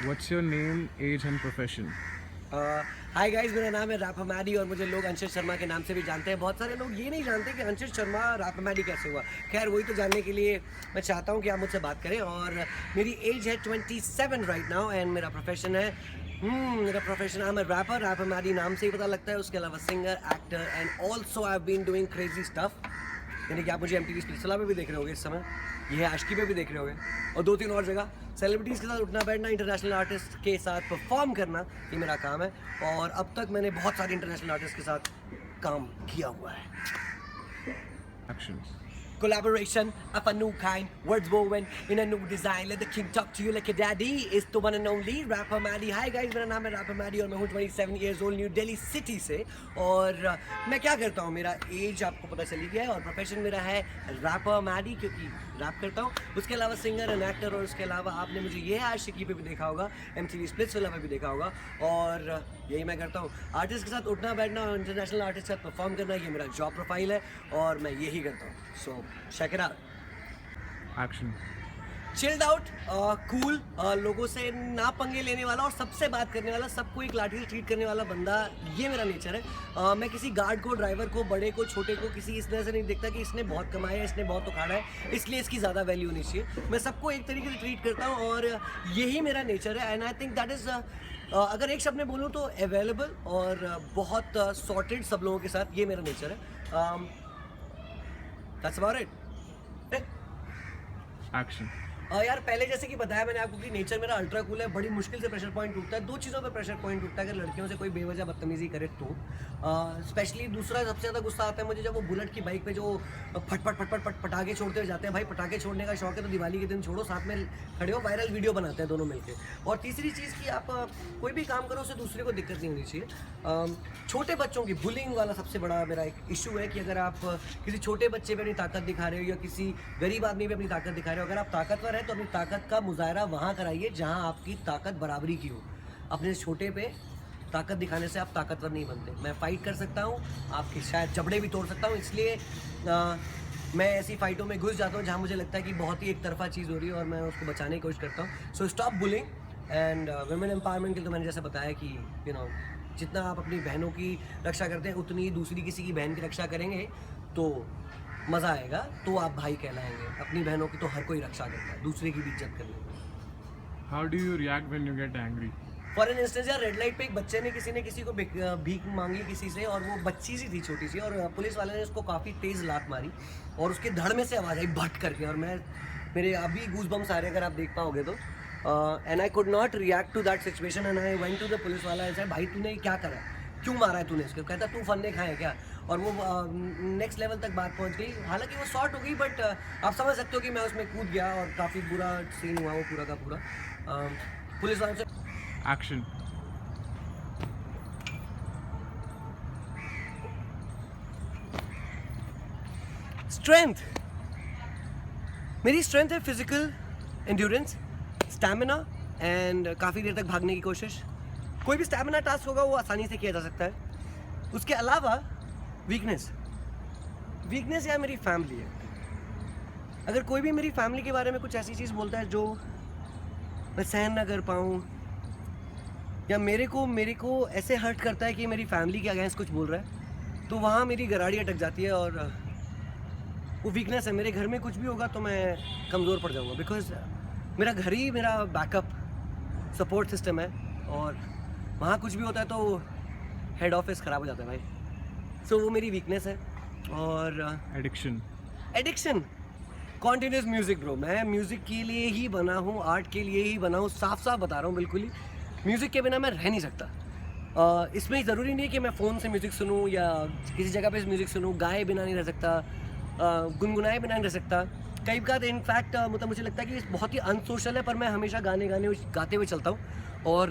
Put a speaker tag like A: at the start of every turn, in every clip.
A: What's your name, age and profession?
B: Hi guys, मेरा नाम है रैपर मैडी और मुझे लोग अंशित शर्मा के नाम से भी जानते हैं। बहुत सारे लोग ये नहीं जानते कि अंशित शर्मा रैपर मैडी कैसे हुआ। खैर, वही तो जानने के लिए मैं चाहता हूँ कि आप मुझसे बात करें। और मेरी एज है 27 राइट नाउ एंड मेरा प्रोफेशन है आई एम रैपर मैडी नाम से ही पता लगता है। उसके अलावा singer, actor and also I have been doing crazy stuff. यानी कि आप मुझे MTV स्पेशल पे भी देख रहे होगे इस समय, ये है आशिकी पे भी देख रहे होगे, और 2-3 और जगह सेलिब्रिटीज़ के साथ उठना बैठना, इंटरनेशनल आर्टिस्ट के साथ परफॉर्म करना, ये मेरा काम है। और अब तक मैंने बहुत सारे इंटरनेशनल आर्टिस्ट के साथ काम किया हुआ है।
A: Actions.
B: Collaboration of a new kind, words woven in a new design. Let the king talk to you like a daddy. Is the one and only rapper Maddie. Hi guys, मेरा नाम है wrapper Maddie और मैं हूँ 27 years old, new Delhi city से। और मैं क्या करता हूँ, मेरा एज आपको पता चली गया है, और प्रोफेशन मेरा है रैपर मैडी, क्योंकि रैप करता हूँ। उसके अलावा सिंगर एंड एक्टर, और उसके अलावा आपने मुझे ये आशिकी पे भी देखा होगा, MTV स्प्लिट्सविला पे भी देखा होगा, और यही मैं करता हूँ। आर्टिस्ट के साथ उठना बैठना और इंटरनेशनल आर्टिस्ट के साथ परफॉर्म करना, ये मेरा जॉब प्रोफाइल है और मैं यही करता हूँ। सो check it out.
A: Action.
B: Chilled out, cool, लोगों से ना पंगे लेने वाला और सबसे बात करने वाला, सबको एक लाठी से ट्रीट करने वाला बंदा, ये मेरा नेचर है। मैं किसी गार्ड को, ड्राइवर को, बड़े को, छोटे को किसी इस तरह से नहीं देखता कि इसने बहुत कमाया है, इसने बहुत उखाड़ा है, इसलिए इसकी ज़्यादा वैल्यू होनी चाहिए। मैं सबको एक तरीके से ट्रीट करता हूँ और यही मेरा नेचर है। And I think that is, अगर एक शब्द में बोलूँ तो अवेलेबल और बहुत सॉर्टेड सब लोगों के साथ, ये मेरा नेचर है। That's about it.
A: Action.
B: यार, पहले जैसे कि बताया मैंने आपको कि नेचर मेरा अल्ट्रा कूल है। बड़ी मुश्किल से प्रेशर पॉइंट टूटता है। 2 चीज़ों पे प्रेशर पॉइंट टूटता है, अगर लड़कियों से कोई बेवजह बदतमीजी करे तो। स्पेशली दूसरा सबसे ज़्यादा गुस्सा आता है मुझे जब वो बुलेट की बाइक पे जो फट पटाखे छोड़ते हुए जाते हैं। भाई, पटाखे छोड़ने का शौक है तो दिवाली के दिन छोड़ो, साथ में खड़े हो, वायरल वीडियो बनाते हैं दोनों मिलके। और तीसरी चीज़ कि आप कोई भी काम करो उससे दूसरे को दिक्कत नहीं होनी चाहिए। छोटे बच्चों की बुलिंग वाला सबसे बड़ा मेरा एक इशू है कि अगर आप किसी छोटे बच्चे पे अपनी ताकत दिखा रहे हो या किसी गरीब आदमी पे अपनी ताकत दिखा रहे हो, अगर आप ताकतवर हैं तो अपनी ताकत का मुजाहरा वहाँ कराइए जहाँ आपकी ताकत बराबरी की हो। अपने छोटे पे ताकत दिखाने से आप ताकतवर नहीं बनते। मैं फ़ाइट कर सकता हूँ, आपके शायद जबड़े भी तोड़ सकता हूँ, इसलिए मैं ऐसी फ़ाइटों में घुस जाता हूँ जहाँ मुझे लगता है कि बहुत ही एक तरफा चीज़ हो रही है और मैं उसको बचाने की कोशिश करता हूँ। So stop bullying and women empowerment के लिए तो मैंने जैसे बताया कि जितना आप अपनी बहनों की रक्षा करते हैं उतनी दूसरी किसी की बहन की रक्षा करेंगे तो मज़ा आएगा, तो आप भाई कहलाएंगे। अपनी बहनों की तो हर कोई रक्षा करता है, दूसरे की भी इज्जत करनी।
A: How do you react when you get angry?
B: For an instance, यार, रेड लाइट पे एक बच्चे ने किसी को भीख मांगी किसी से, और वो बच्ची सी थी, छोटी सी, और पुलिस वाले ने उसको काफ़ी तेज़ लात मारी और उसके धड़ में से आवाज़ आई भट करके, और मेरे अभी गूज बम्स आ रहे हैं अगर आप देख पाओगे तो। And I could not react to that situation and I went to the police वाला एंड सेड, भाई तूने क्या करा है, क्यों मारा है तूने इसको? कहता तू फन्ने खाए क्या? और वो नेक्स्ट लेवल तक बात पहुंच गई। हालांकि वो शॉर्ट हो गई, बट आप समझ सकते हो कि मैं उसमें कूद गया और काफ़ी बुरा सीन हुआ वो पूरा का पूरा। पुलिस वालों से
A: Action.
B: स्ट्रेंथ, मेरी स्ट्रेंथ है फिजिकल एंड्योरेंस, स्टैमिना एंड काफ़ी देर तक भागने की कोशिश। कोई भी स्टैमिना टास्क होगा वो आसानी से किया जा सकता है। उसके अलावा वीकनेस यार मेरी फैमिली है। अगर कोई भी मेरी फैमिली के बारे में कुछ ऐसी चीज़ बोलता है जो मैं सहन ना कर पाऊँ, या मेरे को ऐसे हर्ट करता है कि मेरी फैमिली के अगेंस्ट कुछ बोल रहा है, तो वहाँ मेरी गराड़ी अटक जाती है और वो वीकनेस है। मेरे घर में कुछ भी होगा तो मैं कमज़ोर पड़ जाऊँगा, बिकॉज मेरा घर ही मेरा बैकअप सपोर्ट सिस्टम है, और वहाँ कुछ भी होता है तो हेड ऑफिस ख़राब हो जाता है भाई। सो वो मेरी वीकनेस है। और एडिक्शन कॉन्टिन्यूस म्यूज़िक ब्रो। मैं म्यूज़िक के लिए ही बना हूँ, आर्ट के लिए ही बना हूँ, साफ बता रहा हूँ बिल्कुल ही। म्यूज़िक के बिना मैं रह नहीं सकता। इसमें ज़रूरी नहीं कि मैं फ़ोन से म्यूज़िक सुनूँ या किसी जगह पे म्यूज़िक सुनूँ, गाए बिना नहीं रह सकता, गुनगुनाए बिना नहीं रह सकता। कई बार इनफैक्ट मतलब मुझे लगता है कि बहुत ही अनसोशल है, पर मैं हमेशा गाते हुए चलता हूँ, और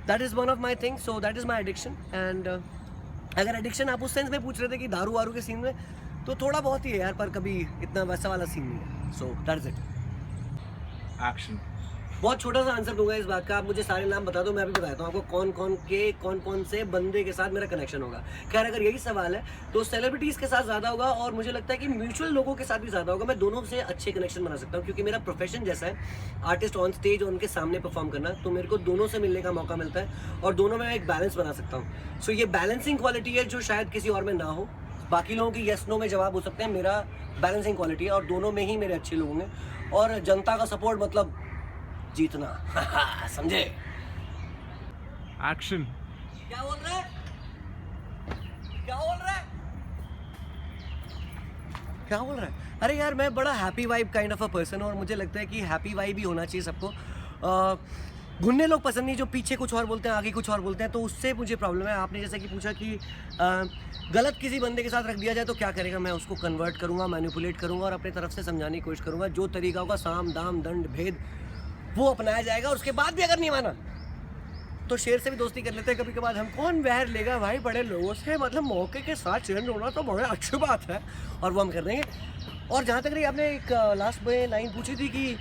B: that is one of my things. So that is my addiction. And अगर एडिक्शन आप उस सेंस में पूछ रहे थे कि दारू वारू के सीन में, तो थोड़ा बहुत ही है यार, पर कभी इतना वैसा वाला सीन नहीं है। So that is it.
A: Action.
B: बहुत छोटा सा आंसर दूंगा इस बात का, आप मुझे सारे नाम बता दो, मैं अभी बताता हूँ आपको कौन कौन से बंदे के साथ मेरा कनेक्शन होगा। खैर अगर यही सवाल है तो सेलिब्रिटीज़ के साथ ज़्यादा होगा, और मुझे लगता है कि म्यूचुअल लोगों के साथ भी ज़्यादा होगा। मैं दोनों से अच्छे कनेक्शन बना सकता हूँ क्योंकि मेरा प्रोफेशन जैसा है, आर्टिस्ट ऑन स्टेज और उनके सामने परफॉर्म करना, तो मेरे को दोनों से मिलने का मौका मिलता है और दोनों में एक बैलेंस बना सकता हूँ। सो ये बैलेंसिंग क्वालिटी है जो शायद किसी और में ना हो। बाकी लोगों की येस नो में जवाब हो सकते हैं, मेरा बैलेंसिंग क्वालिटी है और दोनों में ही मेरे अच्छे लोग होंगे। और जनता का सपोर्ट मतलब जीतना समझे?
A: Action.
B: क्या बोल रहा है? क्या बोल रहा है? क्या बोल रहा है? अरे यार मैं बड़ा happy vibe kind of a person, और मुझे लगता है कि हैप्पी वाइब ही होना चाहिए सबको। घुन्ने लोग पसंद नहीं, जो पीछे कुछ और बोलते हैं आगे कुछ और बोलते हैं, तो उससे मुझे प्रॉब्लम है। आपने जैसे कि पूछा कि गलत किसी बंदे के साथ रख दिया जाए तो क्या करेगा, मैं उसको कन्वर्ट करूँगा, मैनिपुलेट करूँगा और अपनी तरफ से समझाने की कोशिश करूँगा। जो तरीका होगा साम दाम दंड भेद वो अपनाया जाएगा। और उसके बाद भी अगर नहीं माना तो शेर से भी दोस्ती कर लेते हैं कभी कभार। हम कौन वहर लेगा भाई बड़े लोगों से, मतलब मौके के साथ चेंज होना तो बड़ी अच्छी बात है और वो हम कर देंगे। और जहाँ तक रही आपने एक लास्ट में लाइन पूछी थी कि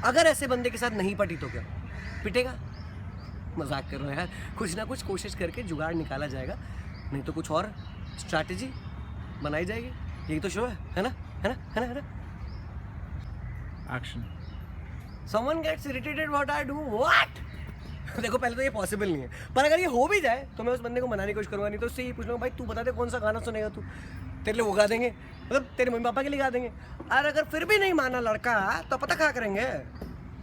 B: अगर ऐसे बंदे के साथ नहीं पटी तो क्या पिटेगा? मजाक कर रहा हूँ यार, कुछ ना कुछ कोशिश करके जुगाड़ निकाला जाएगा, नहीं तो कुछ और स्ट्रैटेजी बनाई जाएगी। यही तो शो है ना? है ना? है ना? है ना?
A: Action.
B: Someone gets irritated what I do, what? देखो पहले तो ये पॉसिबल नहीं है, पर अगर ये हो भी जाए तो मैं उस बंदे को मनाने की कोशिश करूँगा। नहीं तो उससे ये पूछ लूँगा भाई तू बता दे कौन सा गाना सुनेगा तू, तेरे लिए वो गा देंगे, मतलब तेरे मम्मी पापा के लिए गा देंगे। और अगर फिर भी नहीं माना लड़का तो पता क्या करेंगे,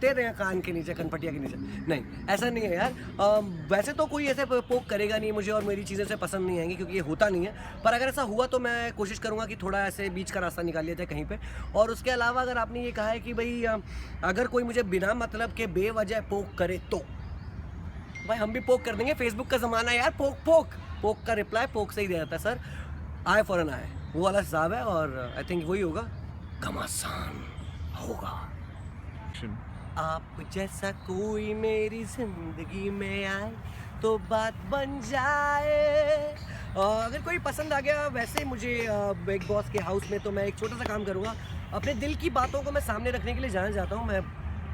B: दे देंगे कान के नीचे, कनपटिया के नीचे। नहीं ऐसा नहीं है यार। वैसे तो कोई ऐसे पोक करेगा नहीं मुझे और मेरी चीज़ें से पसंद नहीं आएंगी क्योंकि ये होता नहीं है, पर अगर ऐसा हुआ तो मैं कोशिश करूँगा कि थोड़ा ऐसे बीच का रास्ता निकाल लिया जाए कहीं पे। और उसके अलावा अगर आपने ये कहा है कि भाई अगर कोई मुझे बिना मतलब के बेवजह पोक करे तो भाई हम भी पोक कर देंगे। फेसबुक का ज़माना है यार, पोक का रिप्लाई पोक से ही दे जाता है सर। आए फॉर एन आए वो वाला हिसाब है, और आई थिंक वही होगा, घमासान होगा।
A: Action.
B: आप जैसा कोई मेरी जिंदगी में आए तो बात बन जाए। अगर कोई पसंद आ गया, वैसे मुझे बिग बॉस के हाउस में तो मैं एक छोटा सा काम करूँगा, अपने दिल की बातों को मैं सामने रखने के लिए जाना चाहता हूँ। मैं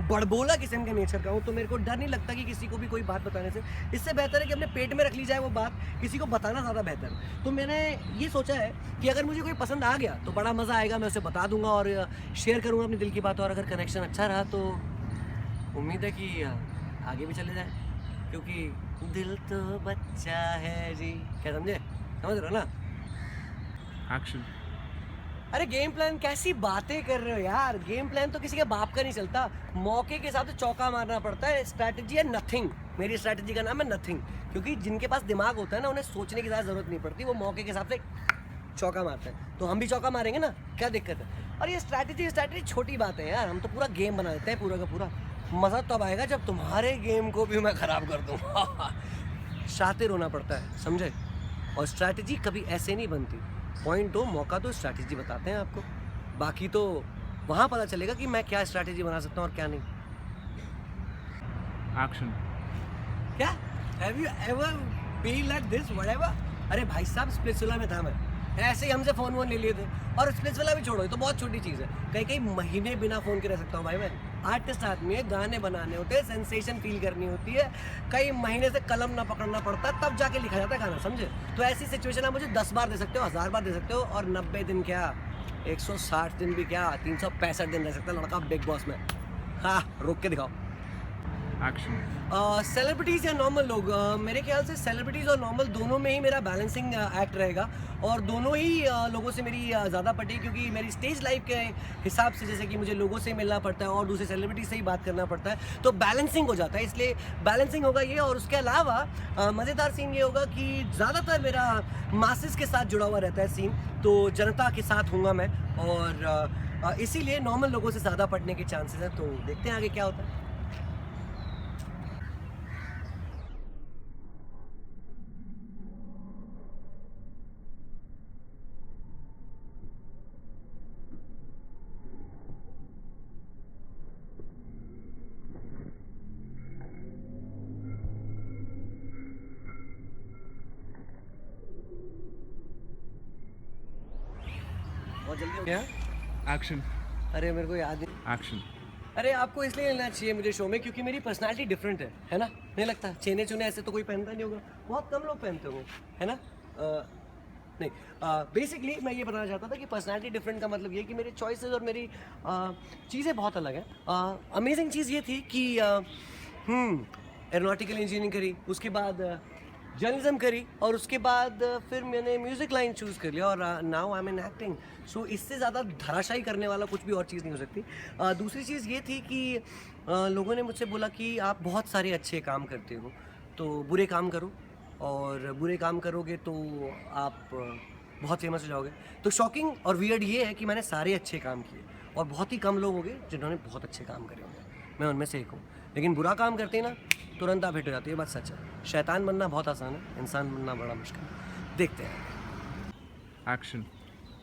B: बड़बोला किस्म के नेचर का हूँ, तो मेरे को डर नहीं लगता कि किसी को भी कोई बात बताने से। इससे बेहतर है कि अपने पेट में रख ली जाए वो बात, किसी को बताना ज़्यादा बेहतर है। तो मैंने ये सोचा है कि अगर मुझे कोई पसंद आ गया तो बड़ा मज़ा आएगा, मैं उसे बता दूंगा और शेयर करूँगा अपने दिल की बात। और अगर कनेक्शन अच्छा रहा तो उम्मीद है कि आगे भी चले जाए, क्योंकि दिल तो बच्चा है जी। क्या समझे? समझ रहे हो ना?
A: Action.
B: अरे गेम प्लान कैसी बातें कर रहे हो यार, गेम प्लान तो किसी के बाप का नहीं चलता, मौके के हिसाब से चौका मारना पड़ता है। स्ट्रैटेजी है नथिंग, मेरी स्ट्रैटेजी का नाम है नथिंग, क्योंकि जिनके पास दिमाग होता है ना उन्हें सोचने की ज़्यादा ज़रूरत नहीं पड़ती, वो मौके के हिसाब से चौका मारते हैं। तो हम भी चौका मारेंगे ना, क्या दिक्कत है? और ये स्ट्रैटेजी छोटी बात है यार, हम तो पूरा गेम बना देते हैं पूरा का पूरा। मज़ा तब आएगा जब तुम्हारे गेम को भी मैं ख़राब कर दूँ। शातिर होना पड़ता है, समझे? और स्ट्रैटेजी कभी ऐसे नहीं बनती। पॉइंट दो, मौका दो, स्ट्रैटेजी बताते हैं आपको। बाकी तो वहाँ पता चलेगा कि मैं क्या स्ट्रैटेजी बना सकता हूँ और क्या नहीं।
A: Action.
B: क्या? Have you ever been like this, whatever? अरे भाई साहब स्प्लिट्सविला में था मैं, ऐसे ही हमसे फ़ोन वोन ले लिए थे। और स्प्लिट्सविला भी छोड़ो, ये तो बहुत छोटी चीज़ है, कई कई महीने बिना फ़ोन के रह सकता हूँ भाई मैं। आर्टिस्ट आदमी है, गाने बनाने होते हैं, सेंसेशन फील करनी होती है, कई महीने से कलम ना पकड़ना पड़ता है, तब जाके लिखा जाता है गाना, समझे? तो ऐसी सिचुएशन आप मुझे 10 बार दे सकते हो, 1000 बार दे सकते हो, और 90 दिन क्या 160 दिन भी क्या 365 दिन रह सकता है लड़का बिग बॉस में। हाँ रोक के दिखाओ।
A: Action.
B: सेलिब्रिटीज़ या नॉर्मल लोग, मेरे ख्याल से सेलिब्रिटीज़ और नॉर्मल दोनों में ही मेरा बैलेंसिंग एक्ट रहेगा, और दोनों ही लोगों से मेरी ज़्यादा पटी, क्योंकि मेरी स्टेज लाइफ के हिसाब से जैसे कि मुझे लोगों से मिलना पड़ता है और दूसरे सेलिब्रिटी से ही बात करना पड़ता है, तो बैलेंसिंग हो जाता है, इसलिए बैलेंसिंग होगा ये। और उसके अलावा मज़ेदार सीन ये होगा कि ज़्यादातर मेरा मासेस के साथ जुड़ा हुआ रहता है सीन, तो जनता के साथ हूँगा मैं, और इसीलिए नॉर्मल लोगों से ज़्यादा पढ़ने के चांसेस हैं। तो देखते हैं आगे क्या होता है। बहुत जल्दी हो गया।
A: Action.
B: अरे मेरे को याद नहीं।
A: Action.
B: अरे आपको इसलिए लेना चाहिए मुझे शो में क्योंकि मेरी पर्सनालिटी डिफरेंट है ना? नहीं लगता चेने चुने ऐसे तो कोई पहनता नहीं होगा, बहुत कम लोग पहनते होंगे, है ना? नहीं, बेसिकली मैं ये बताना चाहता था कि पर्सनालिटी डिफरेंट का मतलब ये कि मेरे चॉइसेस और मेरी चीज़ें बहुत अलग हैं। अमेजिंग चीज़ ये थी कि एरोनॉटिकल इंजीनियरिंग करी, उसके बाद जर्नलिज्म करी और उसके बाद फिर मैंने म्यूज़िक लाइन चूज़ कर लिया और now I am in acting. So इससे ज़्यादा धराशायी करने वाला कुछ भी और चीज़ नहीं हो सकती। दूसरी चीज़ ये थी कि लोगों ने मुझसे बोला कि आप बहुत सारे अच्छे काम करते हो, तो बुरे काम करो और बुरे काम करोगे तो आप बहुत फेमस हो जाओगे। तो शॉकिंग और वियर्ड ये है कि मैंने सारे अच्छे काम किए और बहुत ही कम लोग होंगे जिन्होंने बहुत अच्छे काम करे होंगे, मैं उनमें से एक हूँ। लेकिन बुरा काम करते हैं ना, तुरंत आप हिट हो जाती है, बात सच है। शैतान बनना बहुत आसान है, इंसान बनना बड़ा मुश्किल है। देखते हैं।
A: Action.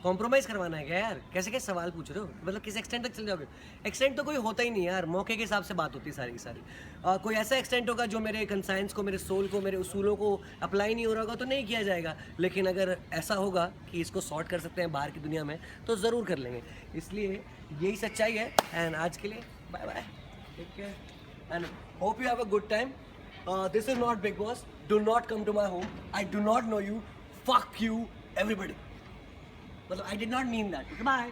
B: कॉम्प्रोमाइज़ करवाना है क्या यार? कैसे कैसे सवाल पूछ रहे हो? मतलब किस एक्सटेंट तक चल जाओगे? एक्सटेंट तो कोई होता ही नहीं यार, मौके के हिसाब से बात होती है सारी की सारी। कोई ऐसा एक्सटेंट होगा जो मेरे कंसाइंस को, मेरे सोल को, मेरे उसूलों को अप्लाई नहीं हो रहा होगा तो नहीं किया जाएगा। लेकिन अगर ऐसा होगा कि इसको सॉर्ट कर सकते हैं बाहर की दुनिया में तो ज़रूर कर लेंगे। इसलिए यही सच्चाई है। एंड आज के लिए bye bye, take care and hope you have a good time. This is not Bigg Boss, do not come to my home, I do not know you, fuck you everybody. मतलब I did not mean that. Goodbye.